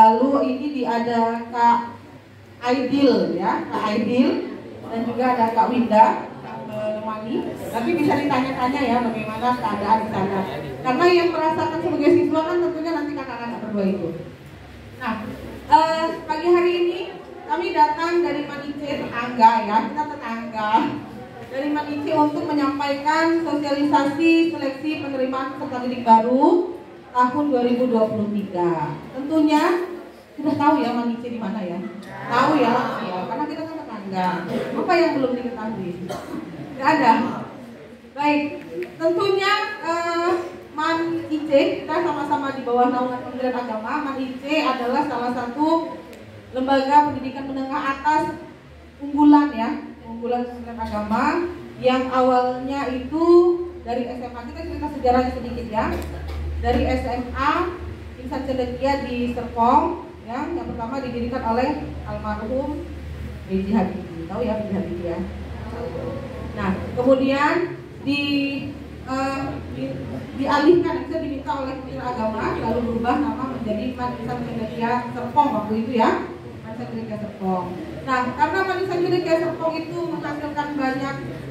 Lalu ini ada Kak Aidil ya, Kak Aidil, dan juga ada Kak Winda menemani. Tapi bisa ditanya-tanya ya bagaimana keadaan di sana. Karena yang merasakan sebagai siswa kan tentunya nanti kakak-kakak berdua itu. Nah, pagi hari ini kami datang dari Manice, tetangga ya, kita tetangga dari Manice untuk menyampaikan sosialisasi seleksi penerimaan peserta didik baru tahun 2023. Tentunya sudah tahu ya Manice di mana ya? Tahu ya, karena kita kan tetangga. Apa yang belum diketahui? Nggak ada. Baik, tentunya Manice kita sama-sama di bawah naungan Kementerian Agama. Manice adalah salah satu lembaga pendidikan menengah atas unggulan ya, unggulan Kementerian Agama yang awalnya itu dari SMA. Kita cerita sejarahnya sedikit ya. Dari SMA Insan Cendekia di Serpong ya, yang pertama didirikan oleh almarhum B.J. Habibie. Tahu ya B.J. Habibie ya. Nah, kemudian dialihkan, bisa diminta oleh Kementerian Agama, lalu berubah nama menjadi Insan Cendekia Serpong waktu itu ya, Insan Cendekia Serpong. Nah, karena Insan Cendekia Serpong itu menghasilkan banyak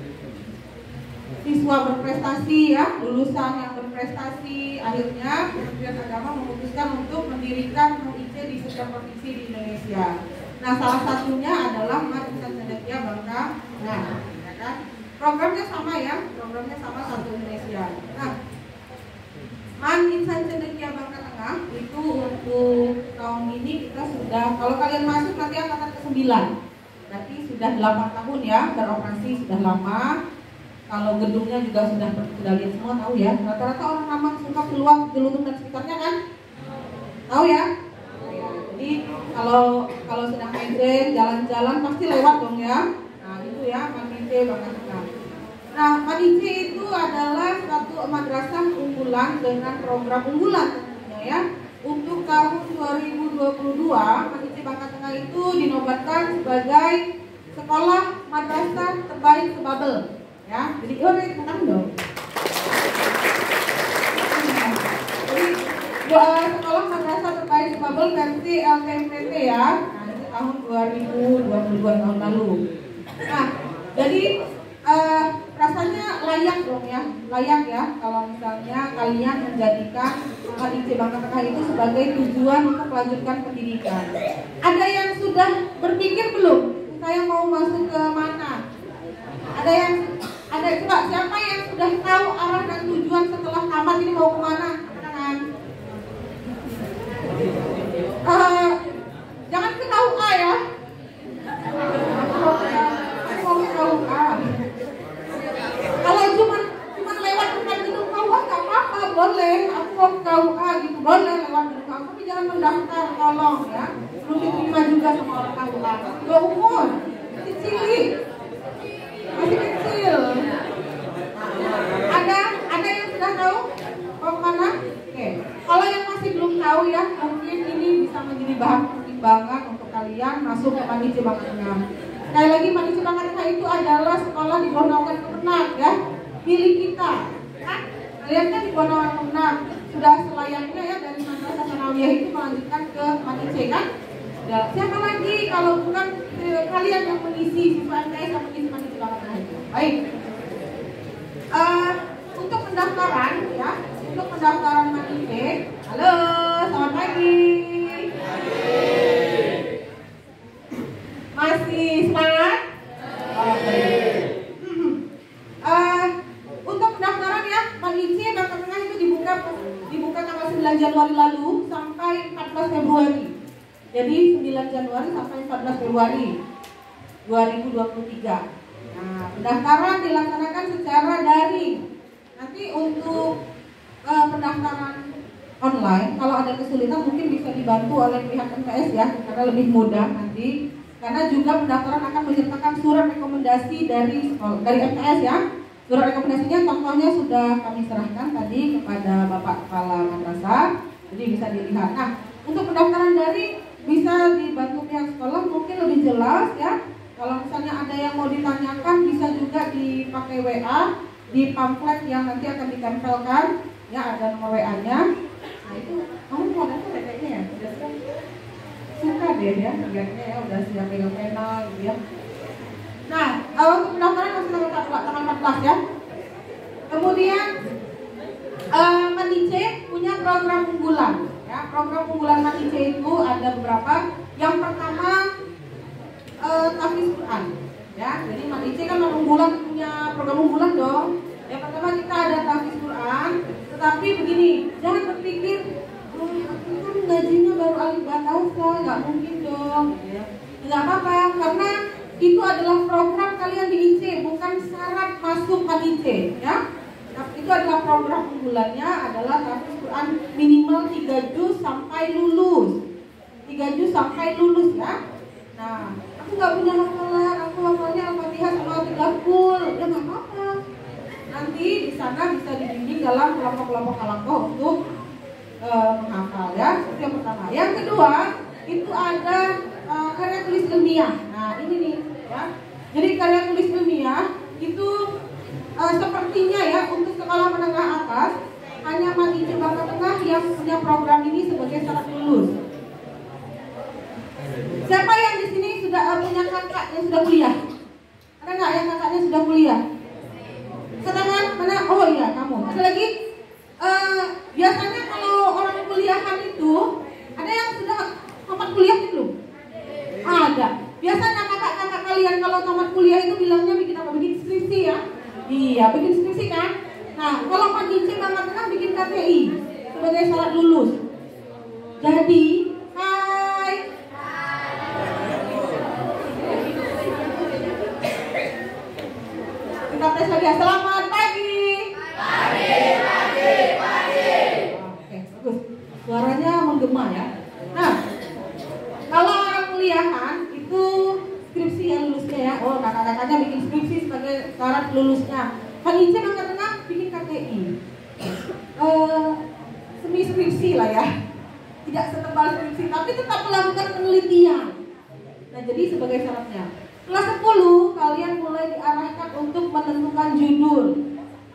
siswa berprestasi ya, lulusan yang berprestasi, akhirnya Kementerian Agama memutuskan untuk mendirikan MIC di setiap provinsi di Indonesia. Nah, salah satunya adalah Insan Cendekia Bangka Tengah, ya kan? Programnya sama ya, programnya sama satu Indonesia. Nah, Insan Cendekia Bangka Tengah itu untuk tahun ini kita sudah, kalau kalian masuk nanti angkatan ke-9, berarti sudah 8 tahun ya beroperasi, sudah lama. Kalau gedungnya juga sudah lihat semua, tahu ya. Rata-rata orang Mampang, Sungkap, Peluang, Jeluntung dan sekitarnya kan? Tahu ya? Jadi kalau sedang main jalan-jalan pasti lewat dong ya. Nah itu ya Manice Bangka Tengah. Nah Manice itu adalah satu madrasah unggulan dengan program unggulan tentunya ya. Untuk tahun 2022 Manice Bangka Tengah itu dinobatkan sebagai sekolah madrasah terbaik se-Babel. Ya, jadi tekan dong. Jadi sekolah madrasah terbaik se-Babel versi LKMPT ya. Nah, itu tahun 2022 tahun lalu. Nah, jadi rasanya layak dong ya, layak ya kalau misalnya kalian menjadikan Manice Bangka Tengah itu sebagai tujuan untuk melanjutkan pendidikan. Ada yang sudah berpikir belum? Saya mau masuk ke mana? Ada coba siapa yang sudah tahu arah dan tujuan setelah tamat ini mau kemana? Tangan. Jangan ke KUA ya. Aku mau ke KUA. Kalau cuma lewat depan gedung KUA nggak apa-apa, boleh. Aku mau ke KUA gitu, boleh lewat gedung KUA, tapi jangan mendaftar, tolong ya. Belum diterima juga sama orang KUA. Gak umur, masih cilik. Masih kecil. Ada yang sudah tahu mau kemana? Oke. Kalau yang masih belum tahu ya, mungkin ini bisa menjadi bahan pertimbangan untuk kalian masuk ke Manice Bangka Tengah. Sekali lagi Manice Bangka Tengah itu adalah sekolah di bawah naungan Kemenag ya, milik kita. Kan? Kalian kan di bawah naungan Kemenag, sudah selayaknya ya dari Madrasah Sanawiyah itu melanjutkan ke Manice kan? Ya, siapa lagi kalau bukan kalian yang mengisi siswa MTS yang mengisi Manice Bangka Tengah itu. Baik. Untuk pendaftaran ya, untuk pendaftaran Manice. Halo, selamat pagi. Masih semangat? Oke. Untuk pendaftaran ya, Manice Bangka Tengah itu dibuka tanggal 9 Januari lalu sampai 14 Februari. Jadi 9 Januari sampai 14 Februari 2023. Nah, pendaftaran dilaksanakan secara daring. Nanti untuk pendaftaran online, kalau ada kesulitan mungkin bisa dibantu oleh pihak MTS ya, karena lebih mudah nanti. Karena juga pendaftaran akan menyertakan surat rekomendasi dari MTS ya. Surat rekomendasinya contohnya sudah kami serahkan tadi kepada Bapak Kepala Madrasah, jadi bisa dilihat. Nah, untuk pendaftaran daring bisa dibantu pihak sekolah mungkin lebih jelas ya. Kalau misalnya ada yang mau ditanyakan bisa juga dipakai WA di pamflet yang nanti akan ditempelkan ya, ada nomor WA-nya. Nah itu kamu mau daftar kayaknya ya? deh ya, lihatnya ya udah siap pegang pena gitu ya. Nah, untuk pendaftaran masih tanggal 14 ya. Kemudian Manice punya program unggulan ya. Program unggulan Manice itu ada beberapa. Yang pertama tahfiz Quran ya. Jadi Manice kan unggulan, punya program unggulan dong. Yang pertama kita ada tahfiz Quran, tetapi begini, jangan berpikir aku kan gajinya baru alif bahasa, nggak mungkin dong ya. Nggak apa-apa, karena itu adalah program kalian di IC, bukan syarat masuk Manice ya. Nah, itu adalah program unggulannya adalah tahfiz Quran minimal 3 juz sampai lulus. 3 juz sampai lulus ya. Nah, aku nggak punya hafalan, aku hafalnya Al-Fatihah sama 3 full, ya nggak apa-apa. Nanti di sana bisa dibimbing dalam kelompok-kelompok halaqah untuk menghafal ya. Itu yang pertama. Yang kedua itu ada karya tulis ilmiah. Nah ini nih ya. Jadi karya tulis ilmiah itu sepertinya ya untuk sekolah menengah atas hanya Manice Bangka Tengah yang punya program ini sebagai syarat lulus. Siapa yang di sini sudah punya kakak yang sudah kuliah? Ada nggak yang kakaknya sudah kuliah? Setangan mana? Oh iya kamu. Ada lagi? Biasanya kalau orang kuliahan itu ada yang sudah tamat kuliah belum? Ada. Biasanya kakak-kakak kalian kalau tamat kuliah itu bilangnya bikin apa? Bikin skripsi ya? Iya, bikin skripsi kan? Nah, kalau Manice Bangka Tengah bikin KTI sebagai syarat lulus. Jadi, hai. Kita tes lagi ya. Selamat pagi. Pagi. Oke, bagus. Suaranya menggema ya. Nah, kalau orang kuliahan itu skripsi yang lulusnya ya. Oh, kakak-kakaknya bikin skripsi sebagai syarat lulusnya. Manice Bangka Tengah bikin KTI. Semi skripsi lah ya. Tidak setebal skripsi, tapi tetap melakukan penelitian. Nah, jadi sebagai syaratnya. Kelas 10 kalian mulai diarahkan untuk menentukan judul.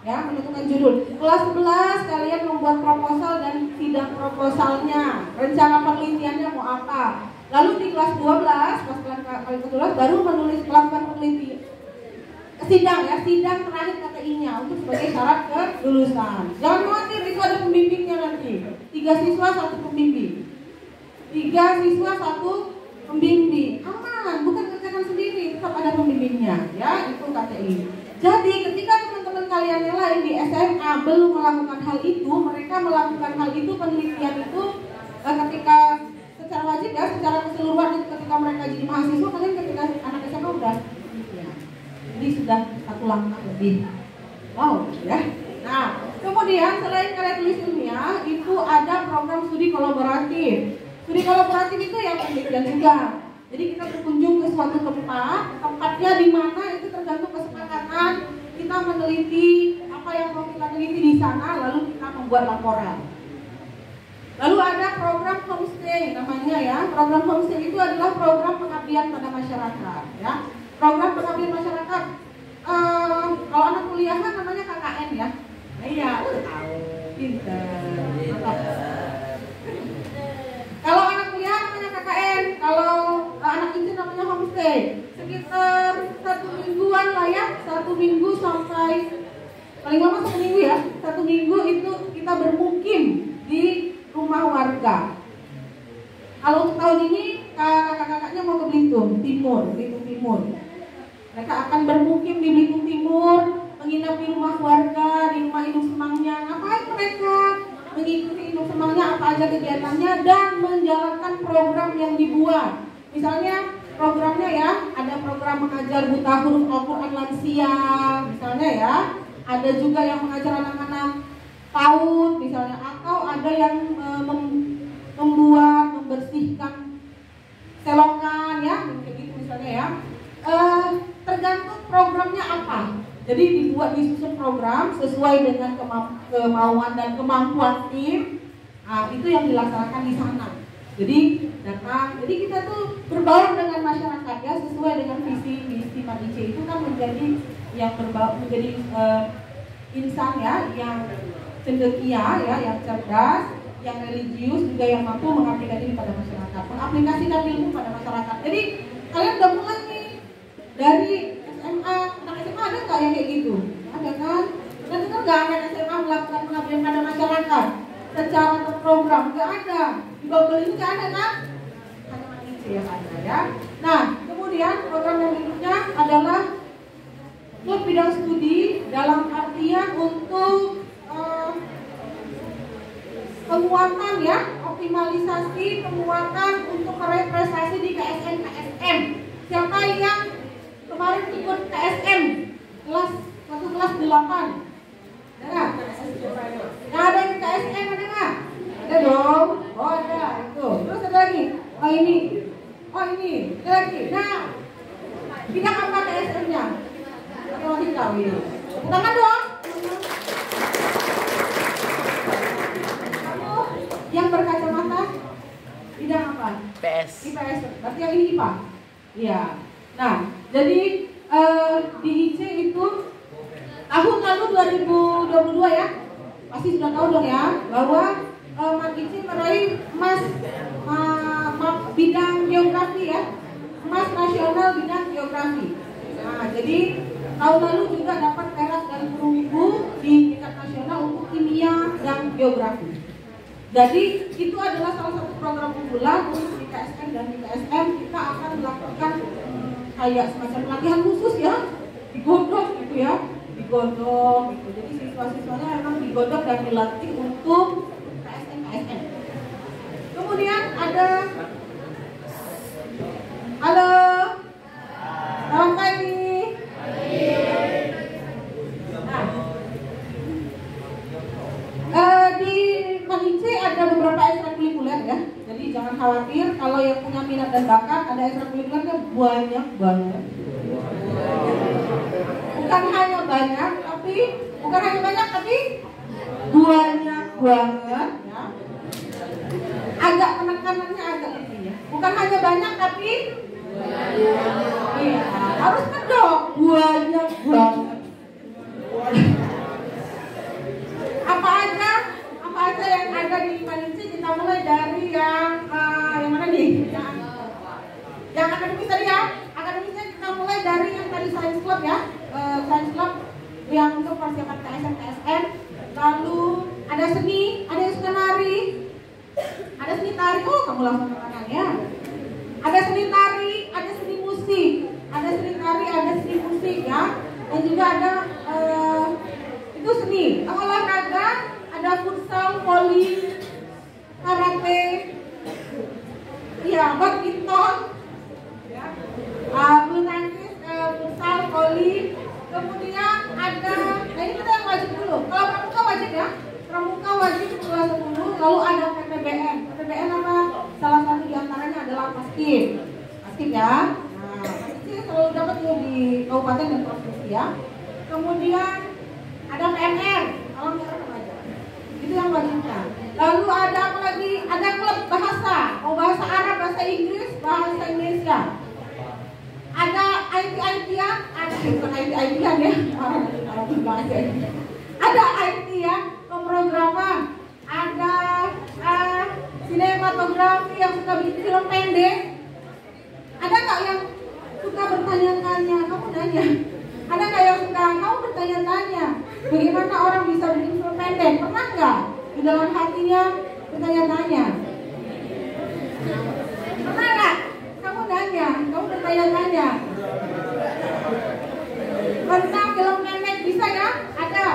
Ya, menentukan judul. Kelas 11 kalian membuat proposal dan sidang proposalnya. Rencana penelitiannya mau apa? Lalu di kelas 12, pas kalian ke-12 baru melakukan penelitian. Sidang ya, sidang terakhir KTI-nya untuk sebagai syarat kelulusan. Jangan khawatir, itu ada pembimbingnya nanti. 3 siswa 1 pembimbing. 3 siswa 1 pembimbing. Aman, bukan kerjakan sendiri, tetap ada pembimbingnya ya, itu KTI. Jadi ketika teman-teman kalian yang lain di SMA belum melakukan hal itu, mereka melakukan hal itu, penelitian itu ketika secara wajib ya, secara keseluruhan itu ketika mereka jadi mahasiswa, kalian ketika anak SMA udah ya. Jadi sudah 1 langkah lebih. Wow ya. Nah, kemudian selain karya tulis ilmiah, itu ada program studi kolaboratif. Studi kolaboratif itu yang penelitian juga. Jadi kita berkunjung ke suatu tempat, tempatnya di mana itu tergantung kesepakatan kita meneliti apa yang mau kita teliti di sana, lalu kita membuat laporan. Lalu ada program homestay namanya ya. Program homestay itu adalah program pengabdian pada masyarakat ya. Program pengabdian masyarakat kalau anak kuliahan namanya KKN ya. Iya, tahu. Pintar. Kalau anak kuliah namanya KKN, kalau anak itu namanya homestay. Sekitar 1 mingguan lah ya, 1 minggu sampai paling lama 1 minggu ya. 1 minggu itu kita bermukim di rumah warga. Kalau untuk tahun ini kakak-kakaknya mau ke Belitung Timur. Mereka akan bermukim di Belitung Timur, menginap di rumah warga, di rumah induk semangnya. Ngapain mereka? Mengikuti induk semangnya apa aja kegiatannya dan menjalankan program yang dibuat. Misalnya programnya ya, ada program mengajar buta huruf Al-Quran lansia, misalnya ya. Ada juga yang mengajar anak-anak PAUD misalnya, atau ada yang membersihkan selokan ya, kayak gitu misalnya ya. Tergantung programnya apa. Jadi disusun program sesuai dengan kemauan dan kemampuan tim. Nah, itu yang dilaksanakan di sana. Jadi datang, jadi kita tuh berbaur dengan masyarakat ya, sesuai dengan visi misi Manice itu kan menjadi yang menjadi insan ya, yang cendekia ya, yang cerdas, yang religius, juga yang mampu mengaplikasikan diri pada masyarakat, mengaplikasikan ilmu pada masyarakat. Jadi kalian udah mulai nih dari SMA, anak SMA ada nggak yang kayak gitu? Ada kan? Dan itu nggak anak SMA melakukan pengabdian pada masyarakat secara terprogram, nggak ada. Di Google ini nggak ada kan? Hanya manusia yang ada ya. Nah, kemudian program yang berikutnya adalah klub bidang studi dalam artian untuk penguatan ya, optimalisasi penguatan untuk meraih prestasi di KSN KSM. Siapa yang kemarin ikut KSM kelas 1 kelas 8? Ada nggak? Nah, ada yang KSM ada nggak? Ada dong. Oh ada itu. Terus ada lagi. Oh ini. Oh ini. Ada lagi. Nah, bidang apa KSM-nya? Matematika ini. Tangan dong. Kamu yang berkacamata bidang apa? IPS. IPS. Berarti yang ini IPA. Iya. Nah, jadi di IC itu tahun lalu 2022 ya, pasti sudah tahu dong ya bahwa Mat IC meraih emas bidang geografi ya, emas nasional bidang geografi. Nah, jadi tahun lalu juga dapat perak dan perunggu di tingkat nasional untuk kimia dan geografi. Jadi itu adalah salah satu program unggulan untuk di KSN dan di KSM. Kita akan melakukan kayak semacam pelatihan khusus ya, digodok gitu ya, digodok gitu. Jadi siswa-siswanya memang digodok dan dilatih untuk KSN KSM. Kemudian ada halo, selamat pagi. Di Manice ada beberapa ekstrakurikuler ya, jadi jangan khawatir kalau yang punya minat dan bakat, ada ekstrakurikulernya banyak banget. Bukan hanya banyak tapi banyak banget ya. Agak penekanannya agak lebih ya. Bukan hanya banyak tapi iya, harus kedok banyak banget. Apa aja yang ada di Manice, kita mulai dari yang mana nih? Yang akademis tadi ya. Akademisnya kita mulai dari yang tadi Science Club ya. Science Club yang untuk persiapan KSN KSN. Lalu ada seni, ada yang suka nari, ada seni tari. Oh, kamu langsung ke kanan ya. Ada seni tari, ada seni musik, ada seni tari, ada seni musik ya. Dan juga ada itu seni. Olahraga ada futsal, voli, karate, ya, badminton, ya, bulu tangkis, futsal, voli. Kemudian ada, nah ini kita yang wajib dulu. Kalau pramuka wajib ya, pramuka wajib kelas 10. Lalu ada PPBN. PPBN apa? Salah satu diantaranya adalah paskib. Paskib ya. Nah, paskib selalu dapat di kabupaten dan provinsi ya. Kemudian ada PNR. Kalau misalnya aja. Itu yang wajibnya. Lalu ada apa lagi? Ada klub bahasa. Mau bahasa Arab, bahasa Inggris, bahasa Indonesia. Ada IT-an, bukan IT-an ya. Ada IT ya, pemrograman. Ada sinematografi yang suka bikin film pendek. Ada nggak yang suka bertanya-tanya? Kamu nanya. Ada nggak yang suka kamu bertanya-tanya? Bagaimana orang bisa bikin film pendek? Pernah nggak di dalam hatinya bertanya-tanya? Pernah nggak? Kamu nanya, kamu bertanya-tanya. Tentang film pendek bisa ya? Ada.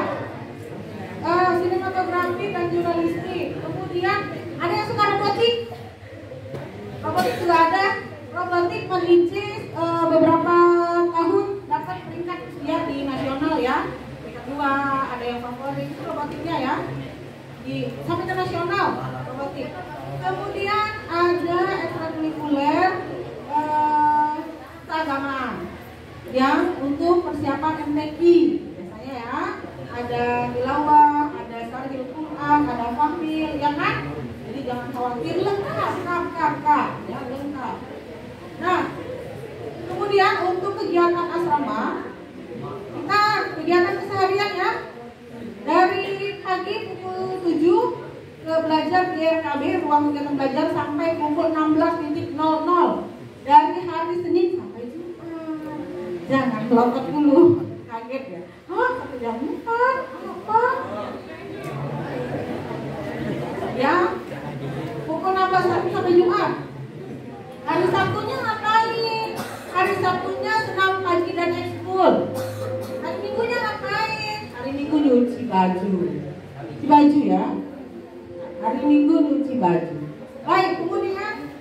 Sinematografi dan jurnalistik. Kemudian ada yang suka robotik. Robotik juga ada. Robotik Manice beberapa tahun dapat peringkat ya di nasional ya. Peringkat 2, ada yang favorit itu robotiknya ya. Sampai ke nasional robotik. Kemudian ada ekstrakurikuler keagamaan yang untuk persiapan MTQ biasanya ya. Ada tilawah, ada syarhil Quran, ada famil, ya kan? Jadi jangan khawatir, lengkap ya, lengkap. Nah, kemudian untuk kegiatan asrama, kita kegiatan keseharian ya, dari pagi pukul 7 ke belajar di akan belajar sampai pukul 16.00 dari hari Senin sampai Jumat. Jangan melotot dulu, kaget ya. Satu jam 4, apa? Ya, pukul 16 sampai Jumat. Hari Sabtunya ngapain? Hari Sabtunya senam pagi dan ekskul. Hari Minggunya ngapain? Hari Minggu nyuci baju. Nyuci baju ya. Hari Minggu nyuci baju. Baik, kemudian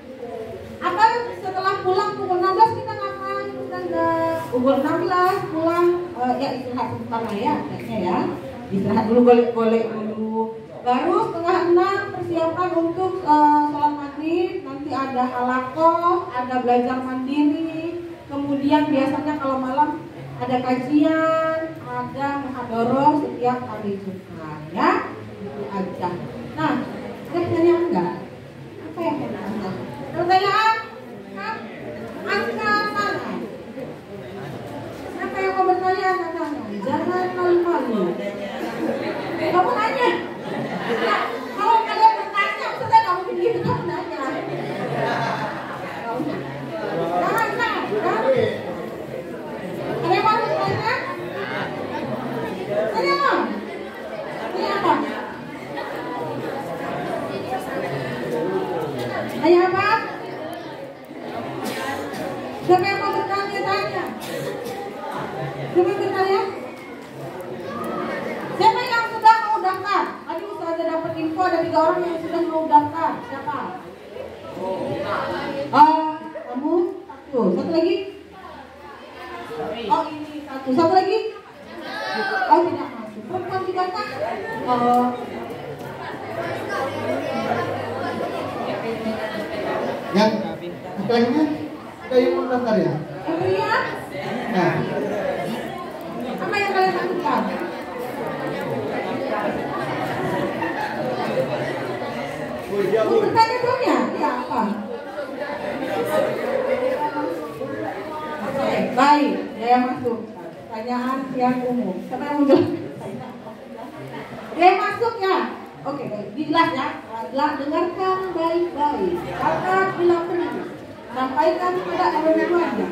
apa setelah pulang pukul 16 kita ngapain? Pukul 16 pulang ya istirahat sebentar lah ya, kayaknya ya. Istirahat dulu, golek-golek dulu. Baru setengah 6 persiapan untuk sholat maghrib. Nanti ada halakoh, ada belajar mandiri. Kemudian biasanya kalau malam ada kajian, ada muhadharah setiap hari Jumat ya. Itu aja. Nah, ada pertanyaan enggak? Apa yang mau ditanya? Pertanyaan? Angkat tangan. Siapa yang mau bertanya? Angkat tangan. Jangan malu-malu. Kamu nanya. Ya, kalau kalian bertanya, sudah kamu begitu kamu nanya. Jangan. Ada yang mau bertanya? Tanya apa? Tanya apa? Tanya apa? Siapa yang mau bertanya? Tanya. Siapa yang bertanya? Siapa yang sudah mau daftar? Tadi sudah ada dapat info ada 3 orang yang sudah mau daftar. Siapa? Kamu satu. Satu lagi? Oh ini satu. Satu lagi? Oh tidak masuk. Perempuan juga kan? Yang laki-lakinya ada yang mau daftar ya? Yang pria? Nah, Apa yang kalian lakukan? Mau bertanya dong ya? Ya apa? Oke, baik. Saya masuk. Pertanyaan yang umum. Siapa yang mau jawab? Dia masuk ya? Oke, baik. Jelas ya. Dengarkan baik-baik. Kata bila perlu. Sampaikan kepada elemen-elemennya.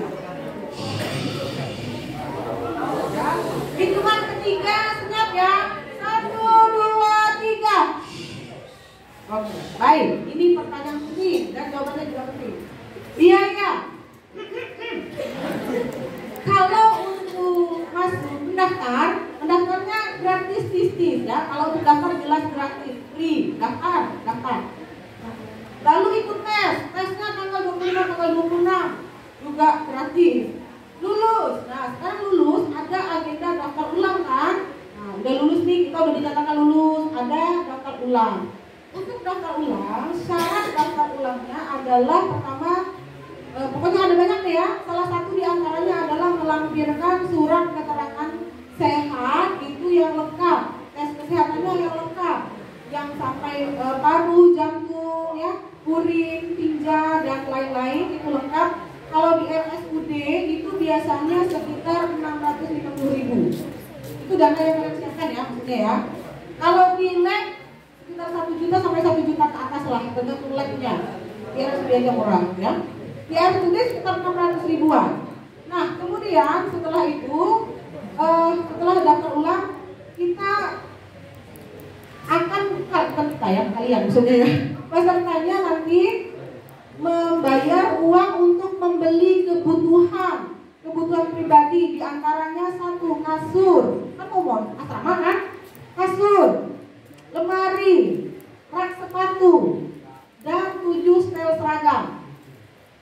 Ya. Hitungan ketiga, senyap ya. 1, 2, 3. Oke, baik. Ini pertanyaan penting dan jawabannya juga penting. Biaya. Kalau untuk masuk mendaftarnya gratis tis ya. Kalau untuk daftar jelas gratis, free, daftar. Lalu ikut tesnya tanggal 25, tanggal 26 juga gratis. Lulus. Nah, sekarang lulus ada agenda daftar ulang kan? Nah, udah lulus nih, kita udah dinyatakan lulus, ada daftar ulang. Untuk daftar ulang, syarat daftar ulangnya adalah pertama pokoknya ada banyak deh ya. Salah satu diantaranya adalah melampirkan surat keterangan sehat itu yang lengkap, tes kesehatannya yang lengkap, yang sampai paru, jantung, ya, urin, tinja dan lain-lain itu lengkap. Kalau di RSUD itu biasanya sekitar 650.000. Itu dana yang kalian siapkan ya, maksudnya ya. Kalau di lab sekitar 1 juta sampai 1 juta ke atas lah, tergantung labnya. Di RSUD aja murah ya. Di RSUD sekitar 600.000-an. Nah, kemudian setelah itu, setelah daftar ulang, kita akan bukan kita ya, kalian maksudnya ya. Pesertanya nanti membayar uang untuk membeli kebutuhan pribadi, diantaranya 1 kasur, kan umum asrama kan, kasur, lemari, rak sepatu, dan 7 setel seragam.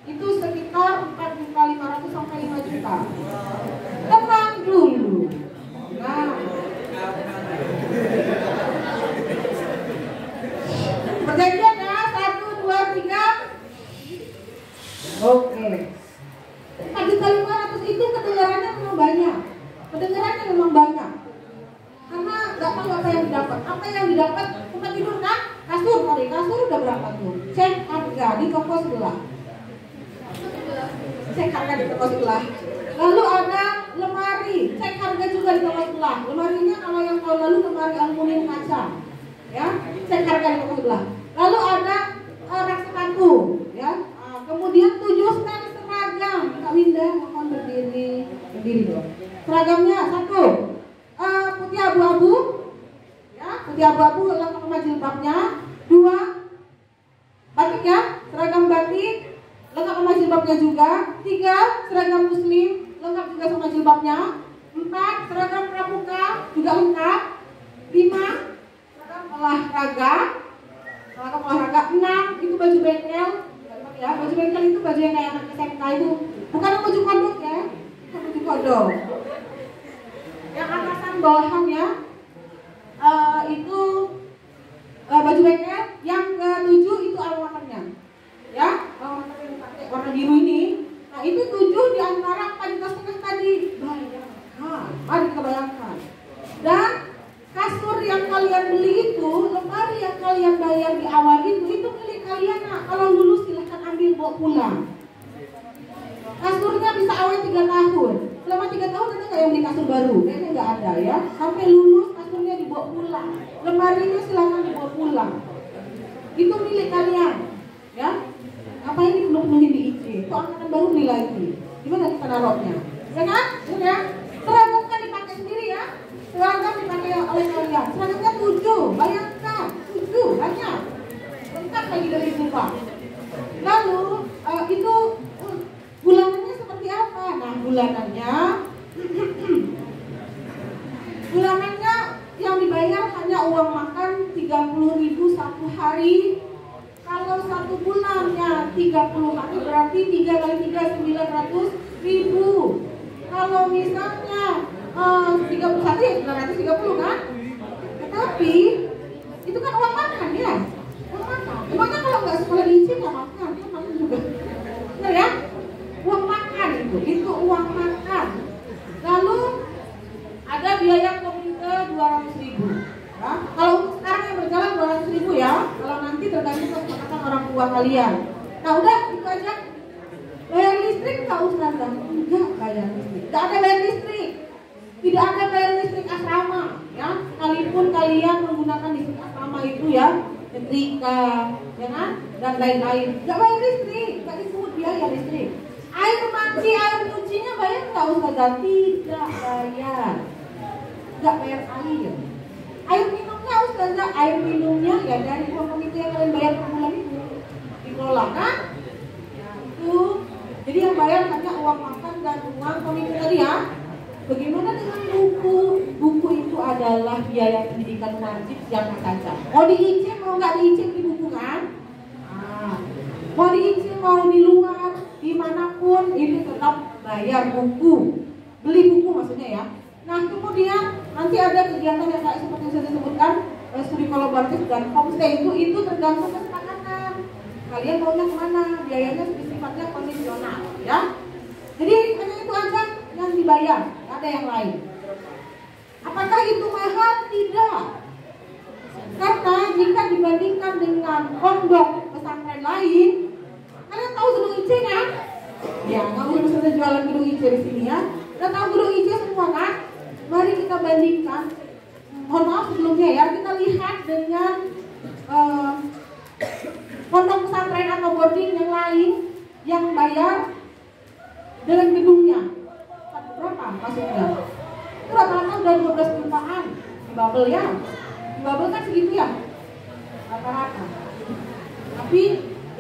Itu sekitar 4.500 sampai 5 juta. Tenang dulu. Nah, perjanjian ya, 1, 2, 3. Oke. 4.500 itu kedengarannya memang banyak. Karena nggak tahu apa yang didapat. Apa yang didapat tempat tidur kan? Kasur kali. Kasur udah berapa tuh? Cek harga di toko sebelah. Cek harga di toko sebelah. Lalu ada lemari. Cek harga juga di toko sebelah. Lemarinya kalau yang tahun lalu lemari aluminium kaca. Ya, cek harga di toko sebelah. Lalu ada rak sepatu, ya. Kemudian 7 stand seragam. Kak Winda, mohon berdiri dong. Seragamnya 1, putih abu-abu, ya, putih abu-abu lengkap sama jilbabnya. 2, batik ya, seragam batik lengkap sama jilbabnya juga. 3, seragam muslim lengkap juga sama jilbabnya. 4, seragam pramuka juga lengkap. 5, seragam olahraga. 6, itu baju bengkel. Ya, baju bengkel itu baju yang kayak anak SMK itu, bukan yang baju kodok ya, bukan baju kodok. Yang atasan bawahan ya, itu baju bengkel. Yang ke-7 itu almamaternya, ya, almamater yang pakai warna biru ini. Nah itu 7 di antara 4 juta setengah tadi. Bayangkan, mari kita bayangkan. Dan kasur yang kalian beli itu, lemari yang kalian bayar di awal itu milik kalian. Nah, kalau lulus silahkan ambil bawa pulang. Kasurnya bisa awet 3 tahun. Selama 3 tahun ada nggak yang beli kasur baru? Kayaknya nggak ada ya. Sampai lulus kasurnya dibawa pulang. Lemarinya silahkan dibawa pulang. Itu milik kalian, ya. Ngapain dipenuh-penuhin di IC? Itu angkatan baru beli lagi. Gimana kita naruhnya? Ya kan? Ya. Seragam kan dipakai sendiri ya. Seragam dipakai oleh kalian. Seragamnya 7, bayangkan 7 banyak. Lengkap lagi dari rumah. Lalu itu bulanannya seperti apa? Nah bulanannya yang dibayar hanya uang makan 30.000 satu hari. Kalau 1 bulannya 30 hari berarti 3 kali 3 900.000. Kalau misalnya 31 ya 930 kan? Tetapi itu kan uang makan ya, uang makan. Emangnya kalau nggak sekolah di IC nggak makan, kan makan juga. Benar ya? Uang makan itu uang makan. Lalu ada biaya komite 200.000. Ya. Kalau sekarang yang berjalan 200.000 ya. Kalau nanti tergantung kesepakatan orang tua kalian. Nah udah itu aja. Bayar listrik nggak usah kan? Enggak bayar listrik. Nggak ada bayar listrik. Tidak ada bayar listrik asrama. Ya, sekalipun kalian menggunakan listrik asrama itu ya, setrika, ya kan, dan lain-lain. Nggak bayar listrik. Nggak disebut biaya listrik. Air mandi, air cucinya bayar nggak usah kan? Tidak bayar. Nggak bayar air. Air minumnya ustazah, air minumnya ya dari uang komite yang kalian bayar per bulan itu dikelola kan? Ya, itu. Jadi yang bayar hanya uang makan dan uang komite tadi ya. Bagaimana dengan buku? Buku itu adalah biaya pendidikan wajib siapa saja. Mau di IC mau nggak di IC di buku kan? Mau di IC mau di luar dimanapun itu tetap bayar buku. Beli buku maksudnya ya. Nah kemudian nanti ada kegiatan yang kayak seperti yang saya sebutkan, studi kolaboratif dan homestay itu tergantung kesepakatan. Kalian maunya kemana? Biayanya sifatnya kondisional, ya. Jadi hanya itu aja yang dibayar, ada yang lain. Apakah itu mahal? Tidak. Karena jika dibandingkan dengan pondok pesantren lain, kalian tahu gedung IC kan? Ya, nggak usah jualan gedung IC di sini ya. Udah tahu gedung IC semua kan? Mari kita bandingkan. Mohon maaf sebelumnya ya, kita lihat dengan pondok pesantren atau boarding yang lain yang bayar dengan gedungnya. Berapa maksudnya? Itu rata-rata udah 12 jutaan di Bubble ya. Di Bubble kan segitu ya rata-rata. Tapi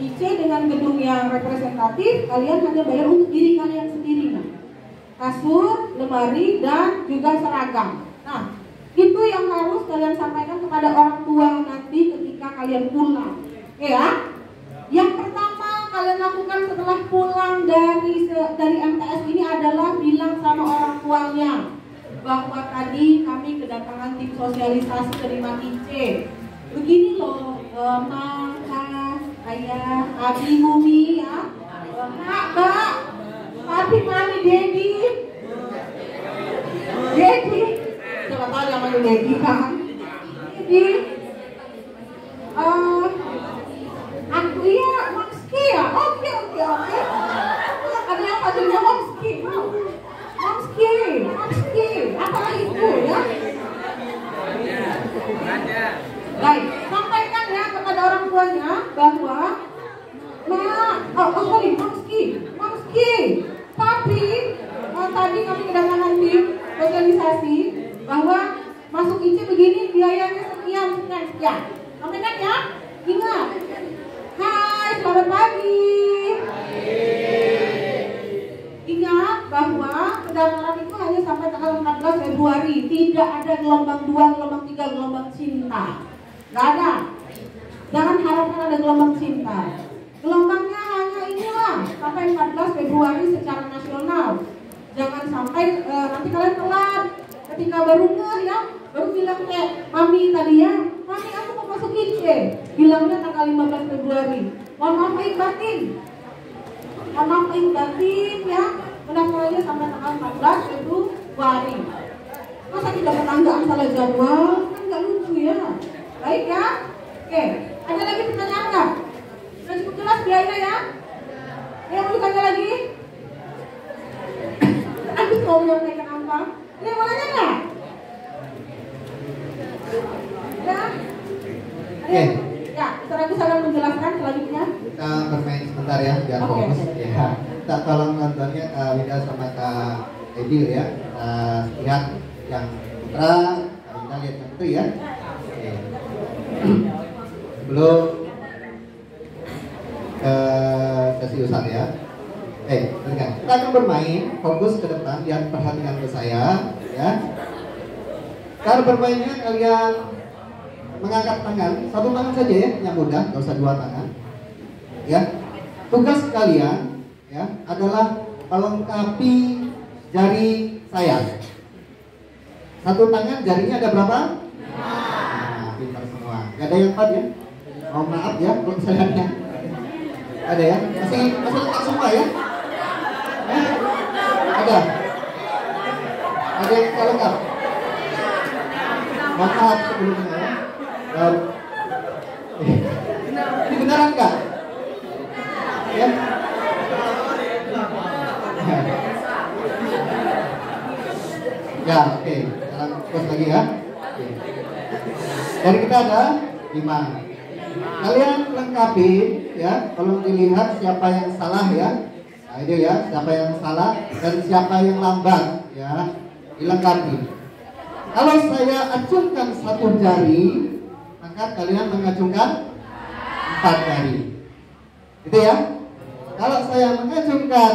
IC dengan gedung yang representatif, kalian hanya bayar untuk diri kalian sendiri nah. Kasur, lemari, dan juga seragam. Nah, itu yang harus kalian sampaikan kepada orang tua nanti ketika kalian pulang. Oke ya? Yang pertama kalian lakukan setelah pulang dari MTS ini adalah bilang sama orang tuanya bahwa tadi kami kedatangan tim sosialisasi terima IC. Begini loh, Mama, Ayah, Abi, Bumi ya. Mbak, Papi, Mami, Dedi. Siapa tahu yang manggil Dedi kan? Dedi. Aku iya, Momski ya. Oke. Ada yang panggilnya Momski. Momski. Apalah itu ya? Baik, sampaikan ya kepada orang tuanya bahwa Mamski. Tapi tadi kami kedatangan tim sosialisasi bahwa masuk IC begini biayanya sekian. Sampai kan ya? Ingat. Hai, selamat pagi. Ingat bahwa pendaftaran itu hanya sampai tanggal 14 Februari. Tidak ada gelombang 2, gelombang 3, gelombang cinta. Gak ada. Jangan harapkan ada gelombang cinta. Gelombangnya hanya inilah sampai 14 Februari secara nasional. Jangan sampai nanti kalian telat. Ketika baru ya, baru bilang kayak mami tadi ya, mami aku mau masuk IC. Bilangnya tanggal 15 Februari. Mohon maaf lahir batin ya. Pendaftarannya sampai tanggal 14 Februari. Masa tidak tetanggaan salah jadwal? Kan nggak lucu ya. Baik ya. Oke, ada lagi pertanyaan nggak? Sudah cukup jelas biayanya ya? Yang mau ditanya lagi? Aku mau menyampaikan apa? Ini mau nanya nggak? Ya? Oke. Ya, Ustaz Agus akan menjelaskan selanjutnya. Kita bermain sebentar ya, biar fokus. Ya. Kita tolong nontonnya Wida sama Kak Edil ya. Lihat yang putra, kita lihat yang putri ya. Oke. Sebelum ke sesi Ustaz ya. Dengarkan. Kita akan bermain, fokus ke depan, lihat perhatian ke saya ya. Cara bermainnya kalian mengangkat tangan, satu tangan saja ya, yang mudah, nggak usah dua tangan. Ya, tugas kalian ya adalah melengkapi jari saya. Satu tangan jarinya ada berapa? Nah, pintar semua. Gak ada yang 4 ya? Mohon maaf ya kalau misalnya ada ya, masih lengkap semua ya? Ada yang lengkap? Mohon maaf sebelumnya ya. Ini beneran nggak? Ya. Ya, oke. Sekarang fokus lagi ya. Oke. Dari kita ada 5. Kalian lengkapi ya. Kalau dilihat siapa yang salah ya. Nah ini ya, siapa yang salah dan siapa yang lambat ya. Dilengkapi. Kalau saya acungkan 1 jari, maka kalian mengacungkan 4 jari. Gitu ya. Kalau saya mengacungkan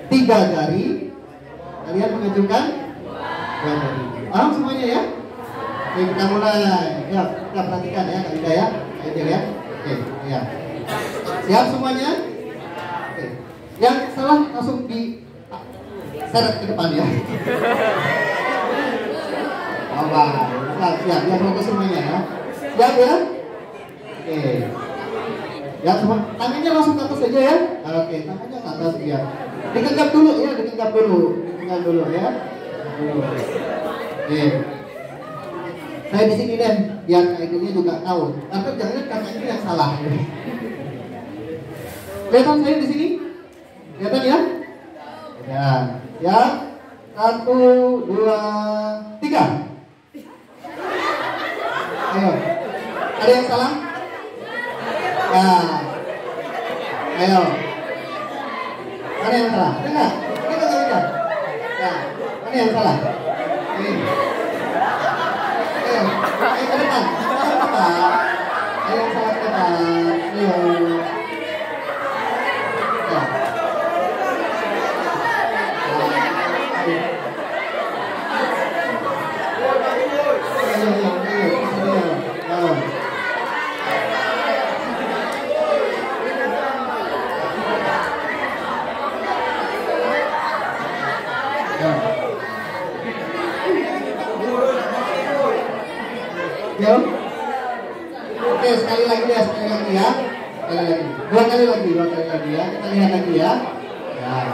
3 jari, kalian mengacungkan 2 jari. Paham semuanya ya? Oke, kita mulai. Ya, kita perhatikan ya, Kak Ida ya. Kak Ida ya. Oke, ya. Siap semuanya? Oke. Yang salah langsung di seret ke depan ya. Siap, biar fokus semuanya ya. Siap ya? Oke. Ya semua, tangannya langsung ke atas aja ya. Oke, tangannya ke atas ya. Digenggam dulu ya, digenggam dulu ya. Oke. Saya di sini deh, biar kainnya juga tahu. Tapi jangan kakak ini yang salah. Kelihatan saya di sini? Kelihatan ya? Ya. Ya. 1, 2, 3. Ayo. Ada yang salah? Ya. Ayo. Mana yang salah? Dengar. Dengar. Ya. Mana yang salah? Ini. Ayo. Ayo ke depan. Ayo yang salah ke depan. Ayo. Ya. Oke, sekali lagi ya. Dua kali lagi ya. Kita lihat lagi ya. Ya.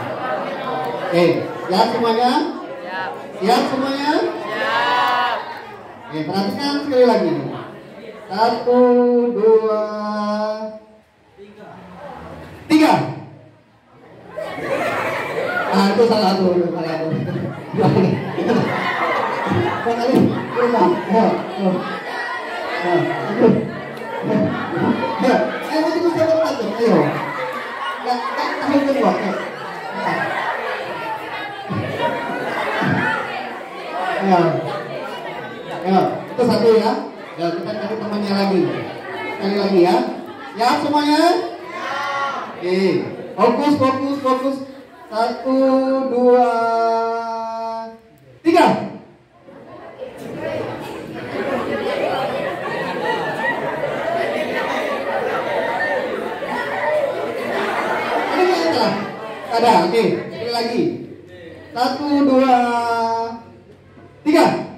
Oke, siap semuanya? Siap semuanya? Siap. Oke, perhatikan sekali lagi. 1, 2, 3. Ah, itu salah tuh. Dua kali. Ayo, tahun kedua. Ya, itu satu ya. Ya, kita cari temannya lagi. Sekali lagi ya. Ya semuanya. Oke, fokus. 1, 2, 3. Ada, oke. Sekali lagi. 1, 2, 3.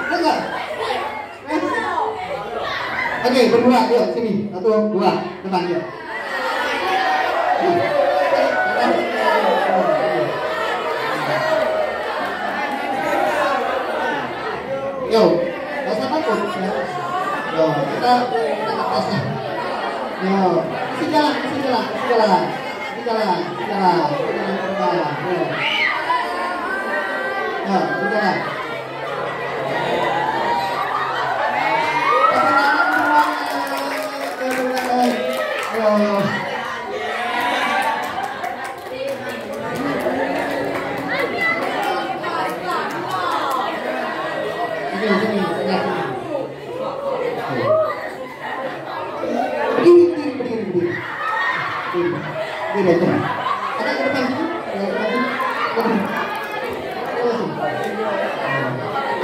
Enggak? Oke, berdua, yuk sini. 1, 2, depan yuk. Yo, gak usah takut ya. Yo, kita atasnya. Yo, masih jalan. Yo, berjalan.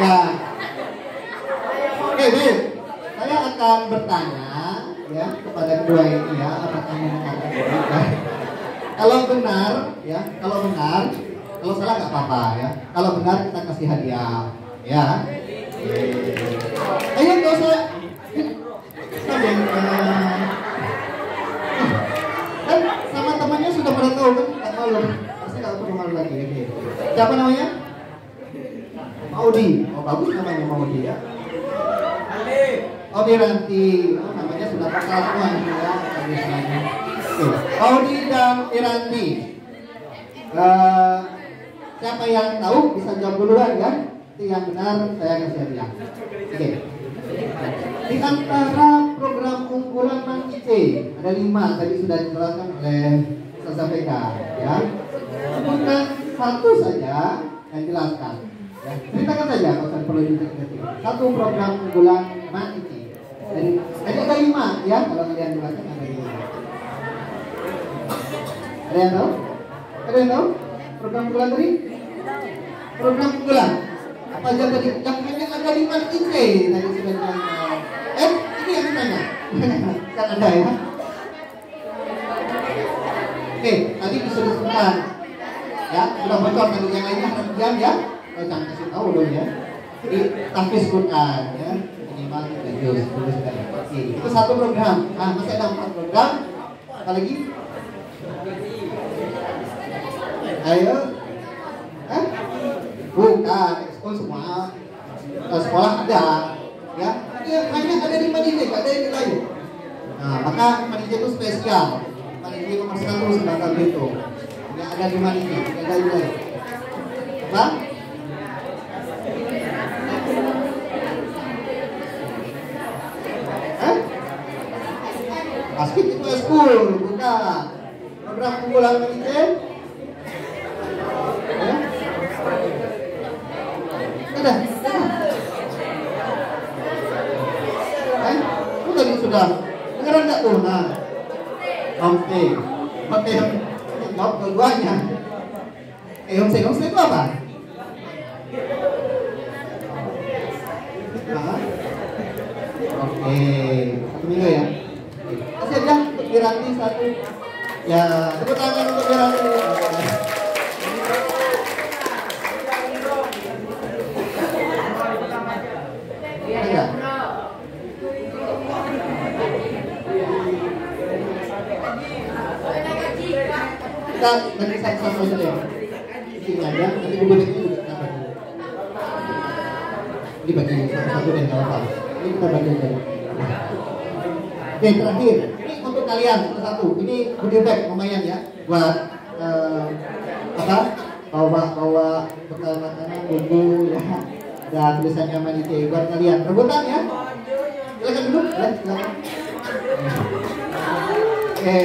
Ya. Oke, baik. Saya akan bertanya ya kepada kedua ini ya, apakah mengatakan ya. Kalau benar, kalau salah nggak apa-apa ya. Kalau benar kita kasih hadiah, ya. Ayo nggak usah. Kan sama temannya sudah pada tahu kan, nggak malu. Pasti nggak perlu malu lagi. Siapa namanya? Maudi. Oh bagus namanya Maudi ya. Maudi Ranti. Oh, namanya sudah pakal semua ya. Maudi dan Iranti. Siapa yang tahu bisa jawab duluan ya. Itu yang benar saya kasih hadiah. Oke. Di antara program unggulan Bank IC ada 5 tadi sudah dijelaskan oleh SSPK ya. Sebutkan satu saja yang jelaskan. Ya, ceritakan saja kalau saya perlu dijelaskan. Satu program unggulan Bank IC. Jadi ada 5 ya kalau kalian jelaskan ada 5. Ada yang tahu? Ada yang tahu? Program unggulan tadi? Program unggulan apa aja tadi? Yang hanya ada 5 IC tadi sudah dijelaskan. Ini yang ditanya. Kan ada ya. Oke, tadi bisa disebutkan. Ya, sudah bocor tadi yang lainnya harus diam ya. Kalau jangan kasih tahu dong ya. Jadi tahfiz Quran ya. Minimal 3 juz. Oke, itu satu program. Nah, masih ada 4 program. Apa lagi? Ayo. Bukan, ekskul semua. Sekolah ada. Ya, hanya ada di Madinah, ada yang lain. Nah, maka Madinah itu spesial. Madinah nomor 1 semacam itu. Yang ada di Madinah, tidak ada yang lain. Apa? Basket itu ekskul, bukan. Program unggulan Madinah. Ya? Ada. Tadi sudah dengeran nggak tuh? Nah, homestay jawab keduanya. Homestay itu apa? Nah, oke, 1 minggu ya. Kasih aja untuk Wiranti 1. Ya, tepuk tangan untuk Wiranti. Ada. Kita bagi satu-satu aja deh. Ini aja, nanti gubernurnya juga kita bagi. Ini bagi satu-satu deh, nggak apa-apa. Ini kita bagi aja. Oke, terakhir. Ini untuk kalian satu. Ini goodie bag lumayan ya, buat bawa bekal makanan, bumbu ya. Ada Ada tulisannya Manice buat kalian. Rebutan ya? Silakan duduk. Silakan. Oke.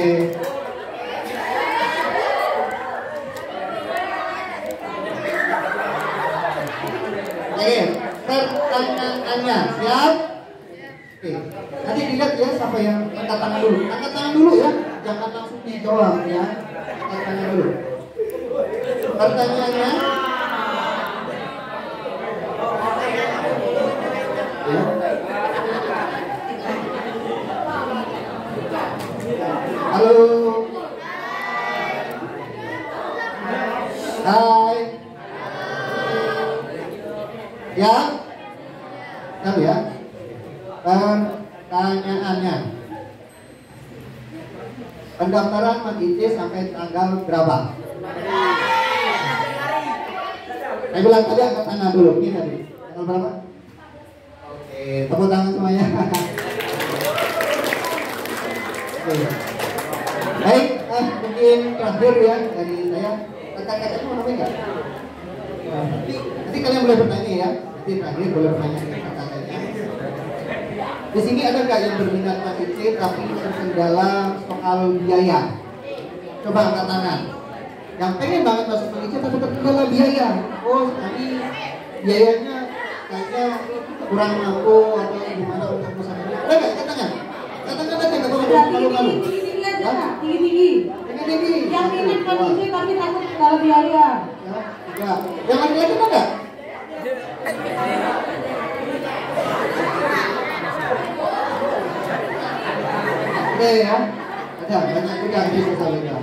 Oke, pertanyaannya siap? Oke, nanti dilihat ya siapa yang angkat tangan dulu. Angkat tangan dulu ya, jangan langsung dijawab ya. Angkat tangan dulu. Pertanyaannya. Ya. Halo. Hai. Ya. Tahu ya? Pertanyaannya. Pendaftaran Manice sampai tanggal berapa? Saya bilang tadi angkat tangan dulu. Ini tadi. Tanggal berapa? Oke, tepuk tangan semuanya. Oke. Baik, mungkin terakhir ya dari saya. Kakak-kakak mau namanya enggak? Nanti kalian boleh bertanya ya. Nanti terakhir boleh bertanya ke kakak-kakaknya. Di sini ada nggak yang berminat Manice tapi terkendala soal biaya? Coba angkat tangan. Yang pengen banget masuk Manice tapi terkendala biaya. Oh, tadi biayanya kayaknya kurang mampu atau gimana untuk usaha ini. Ada nggak? Angkat tangan. Angkat tangan aja nggak apa-apa. Malu-malu. Tinggi aja, tinggi. Tinggi. Yang minat Manice tapi takut terkendala biaya. Ya. Yang laki-laki ada? Oke ya, ada banyak juga di sosialita.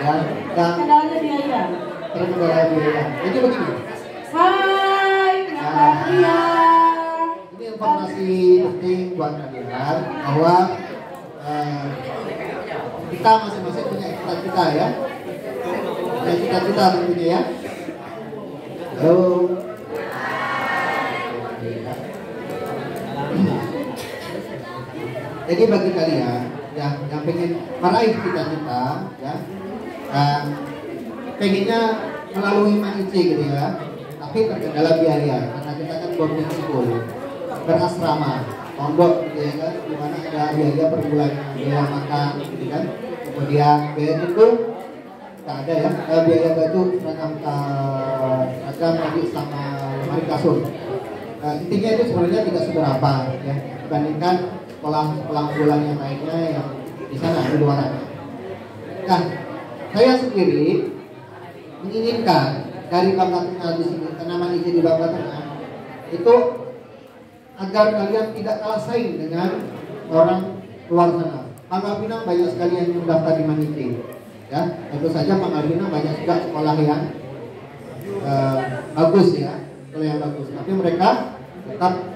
Ya, yang Kendalanya biaya. terkendala biaya. Jadi begini. Hai, Kak Pria. Ini informasi penting buat kalian bahwa kita masing-masing punya cita-cita ya. Punya cita-cita tentunya ya. Halo. Jadi bagi kalian yang pengen meraih cita-cita ya, dan pengennya melalui Manice gitu ya, tapi terkendala biaya karena kita kan boarding school, berasrama, pondok gitu ya kan, dimana ada biaya per bulannya, biaya makan gitu kan, kemudian biaya itu nggak ada ya, biaya baju seragam tadi sama lemari kasur. Intinya itu sebenarnya tidak seberapa ya dibandingkan sekolah bulan yang lainnya yang di sana di luar. Nah, saya sendiri menginginkan dari Bangka Tengah di sini, karena Manice di Bangka Tengah itu agar kalian tidak kalah saing dengan orang luar sana. Pangkal Pinang banyak sekali yang mendaftar di Manice, ya. Tentu saja Pangkal Pinang banyak juga sekolah yang bagus ya, sekolah yang bagus. Tapi mereka tetap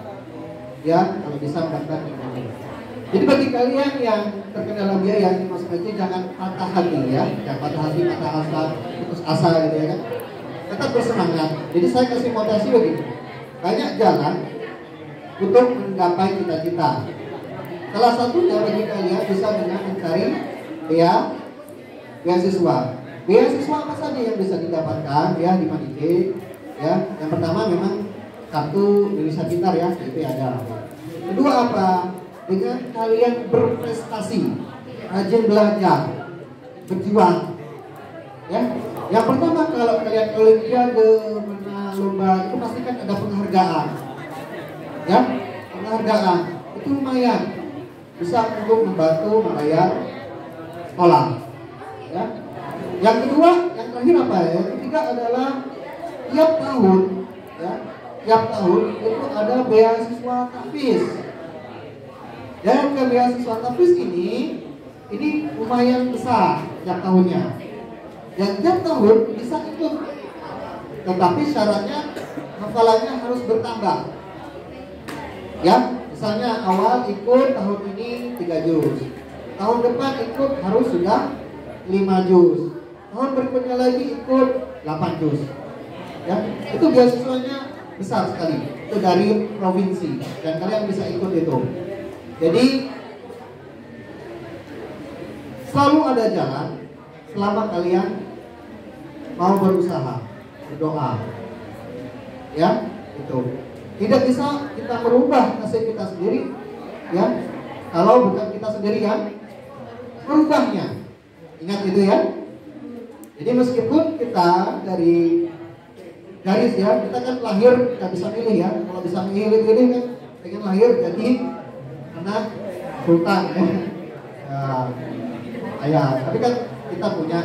ya kalau bisa mendaftar di Manice. Jadi bagi kalian yang terkendala biaya di masuk Manice jangan patah hati ya, jangan patah hati, patah asa, putus asa gitu ya kan. Tetap bersemangat. Jadi saya kasih motivasi begini, banyak jalan untuk menggapai cita-cita. Salah satunya bagi kalian bisa dengan mencari beasiswa. Beasiswa apa saja yang bisa didapatkan ya di Manice? Ya, yang pertama memang kartu Indonesia Pintar ya, itu ada. Kedua apa? Dengan kalian berprestasi, rajin belajar, berjuang. Ya, yang pertama kalau kalian olimpiade, menang lomba itu pasti kan ada penghargaan. Ya, penghargaan itu lumayan bisa untuk membantu membayar sekolah. Ya. Yang kedua, yang terakhir apa ya? Yang ketiga adalah tiap tahun, ya, tiap tahun itu ada beasiswa tahfiz. Dan ke beasiswa tahfiz ini lumayan besar tiap tahunnya. Dan tiap tahun bisa ikut, tetapi syaratnya hafalannya harus bertambah. Ya, misalnya awal ikut tahun ini 3 juz, tahun depan ikut harus sudah 5 juz, tahun berikutnya lagi ikut 8 juz. Ya, itu beasiswanya besar sekali, itu dari provinsi dan kalian bisa ikut itu. Jadi selalu ada jalan selama kalian mau berusaha, berdoa. Ya, Itu tidak bisa kita merubah nasib kita sendiri, ya. Kalau bukan kita sendiri yang merubahnya. Ingat itu ya. Jadi meskipun kita dari garis ya, kita kan lahir nggak bisa milih ya. Kalau bisa milih kan pengen lahir jadi anak sultan ya. Tapi kan kita punya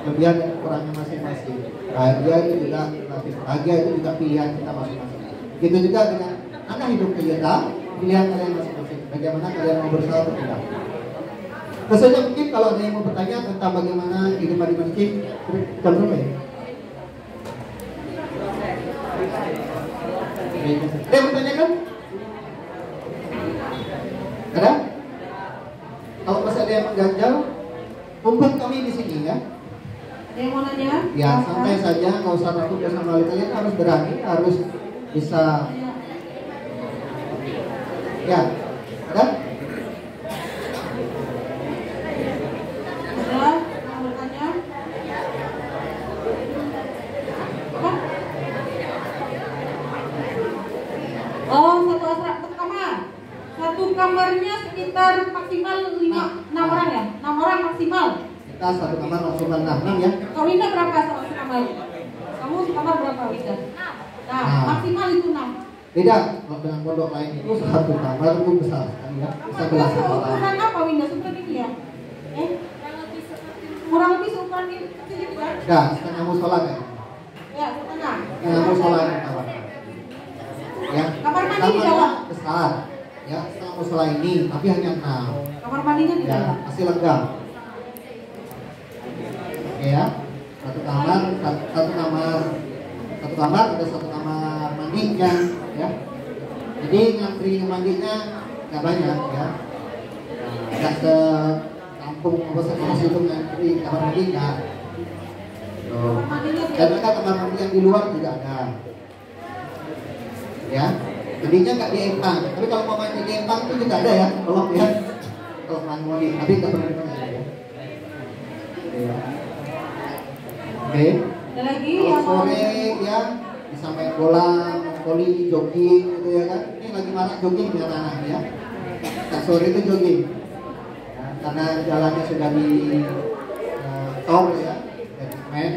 kelebihan dan kurangnya masing-masing. Bahagia itu juga relatif, bahagia itu juga pilihan kita masing-masing. Gitu juga dengan anak hidup kita, pilihan kalian masing-masing. Bagaimana kalian mau berusaha atau tidak? Terus saja mungkin kalau ada yang mau bertanya tentang bagaimana kehidupan di masjid, jam berapa ya? Ada yang bertanya kan? Ada? Kalau masih ada yang mengganjal, mumpung kami di sini ya. Ada yang mau nanya? Ya, santai saja, nggak usah takut ya sama kalian, harus berani, harus bisa. Ya, ada? Mau bertanya? Apa? Oh, satu kamar. Satu kamarnya sekitar maksimal 6 orang ya? 6 orang maksimal. Kita satu kamar maksimal 6 ya. Kau Winda berapa satu kamar? Kamu kamar berapa Winda? Nah, maksimal itu 6. Beda, kalau dengan pondok lain itu satu kamar itu besar sekali ya. Bisa belasan orang. Ukuran apa Winda? Seperti ini ya? Kurang lebih seukuran ini kecil ya? Ya, setengah musola kan? Ya, setengah. Setengah musola ini kamar. Ya, Kamar mandi di dalam? Besar. Ya, setengah musola ini, tapi hanya 6. Kamar mandinya di Ya, dalam? masih lengkap. Oke ya, satu kamar ada satu kamar mandinya ya. Jadi ngantri mandinya nggak banyak ya. Nggak ke kampung apa sama situ ngantri kamar mandi nggak. Dan ada kamar mandi yang di luar juga ada. Ya, mandinya nggak di empang. Tapi kalau mau mandi di empang itu juga ada ya. Tolong ya. Kalau mandi, tapi nggak pernah ya. Oke. Ada lagi Kalau yang sore ya bisa main bola, voli, jogging gitu ya kan. Ini lagi marak jogging di anak-anak ya. Nah, sore itu jogging. Ya, karena jalannya sudah di tol ya, dari Semen,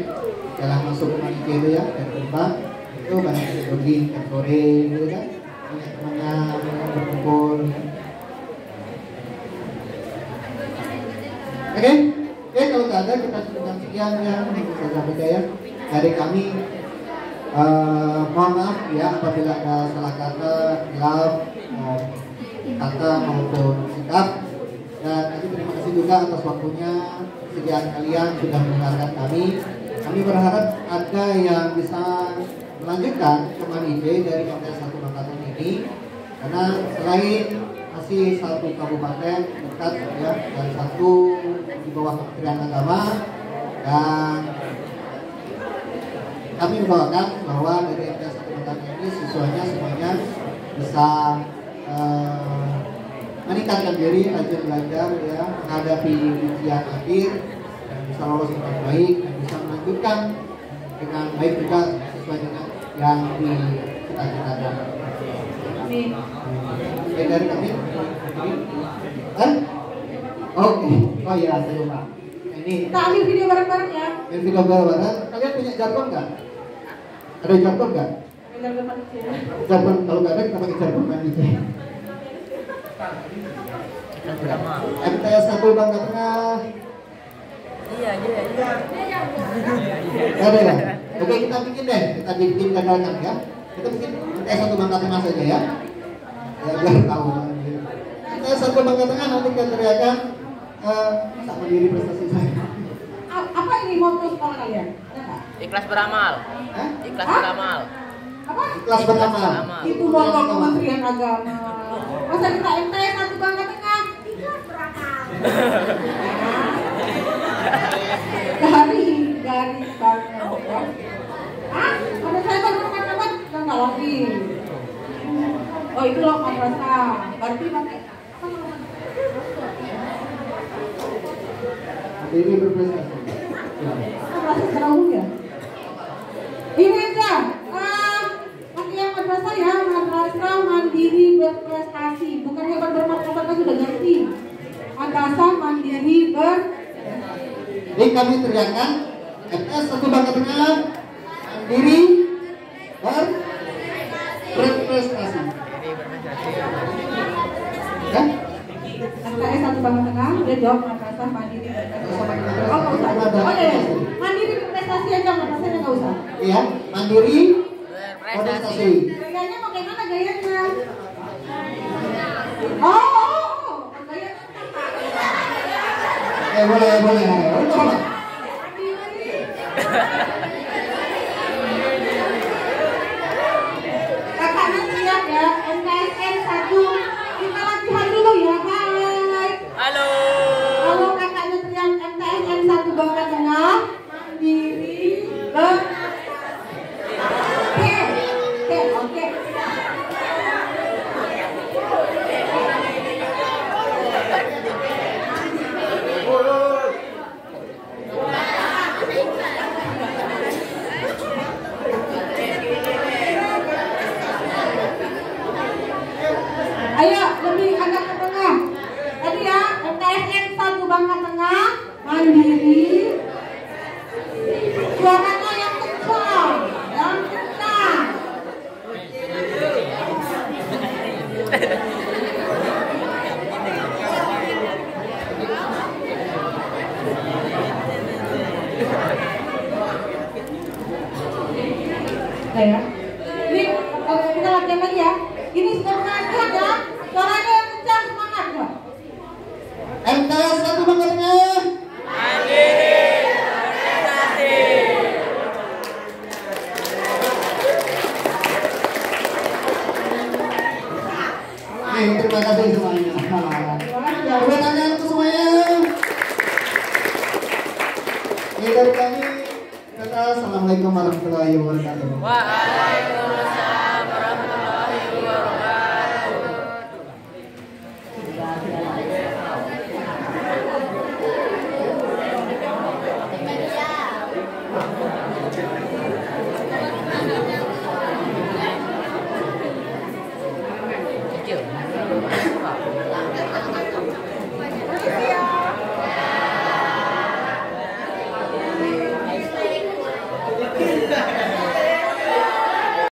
jalan masuk ke Manike itu ya, dari Kembang itu banyak jogging kan sore gitu kan. Banyak temannya berkumpul. Oke. Oke, kalau nggak ada kita cukupkan sekian ya, bisa saja ya dari kami. Mohon maaf ya apabila ada salah kata, hilaf, kata maupun sikap. Dan terima kasih juga atas waktunya, kesediaan kalian sudah mendengarkan kami. Kami berharap ada yang bisa melanjutkan teman ide dari MTS 1 Makassar ini, karena selain masih satu kabupaten dekat ya, dan satu di bawah Kementerian Agama, dan kami mendoakan bahwa dari MTS 1 Makassar ini siswanya semuanya bisa meningkatkan diri, rajin belajar ya, menghadapi ujian akhir dan bisa lolos dengan baik dan bisa melanjutkan dengan baik juga sesuai dengan yang dicita-citakan. Amin. Oke, dari kami. Oke. Oh iya, saya lupa. Ini Kita ambil video bareng-bareng ya. video bareng. Kalian punya jargon nggak? Ada jargon nggak? Jargon manusia. Jargon kalau nggak ada kita pakai jargon manusia. MTS 1 Bangka Tengah. Iya. Ada ya? Oke, kita bikin deh. Kita bikin gandalkan ya. Kita bikin MTS 1 Bangka Tengah saja ya. Ya biar tahu. MTS 1 Bangka Tengah nanti kita teriakan tak berdiri prestasi saya. Apa ini moto sekolah kalian? Ada nggak? Ikhlas beramal. Hah? Ikhlas Hah? beramal. Apa? Ikhlas beramal. Itu logo Kementerian Agama. Masa kita MTS 1 Bangka Tengah? Ikhlas beramal. Garis banget ya. Ah, ada saya teman-teman dan nggak lagi. Oh itu loh madrasah. Berarti pakai apa namanya? Berdiri berprestasi. Madrasah secara umum ya. Ini aja. Pakai yang madrasah mandiri berprestasi, bukan hebat bermartabat kan sudah ganti. Madrasah mandiri Jadi kami teriakan MTS Satu Bangka Tengah mandiri berprestasi. Ya? MTS Satu Bangka Tengah, dia jawab madrasah mandiri berprestasi. Oh nggak usah. Oh ya, mandiri berprestasi aja, madrasahnya nggak usah. Iya, mandiri berprestasi. Gayanya bagaimana gayanya? Oh, gayanya. Boleh. Coba. Kakaknya siap ya, MTSN 1. Kita latihan dulu ya, hai. Halo. Kalau kakaknya teriak MTSN 1 Bangka Tengah, mandiri Oke. Ayo, lebih agak ke tengah. Tadi ya, MTSN 1 Bangka Tengah, mandiri. Suaranya yang kencang, yang kencang. Nah ya, ini kita latihan lagi ya. Ini sudah mengajar ya. Suaranya yang kencang, semangat ya. MTS Satu Bangka Tengah Mandiri berprestasi. Terima kasih semuanya. Tepuk tangan untuk semuanya. Ini dari kami. Assalamualaikum warahmatullahi wabarakatuh. Wah.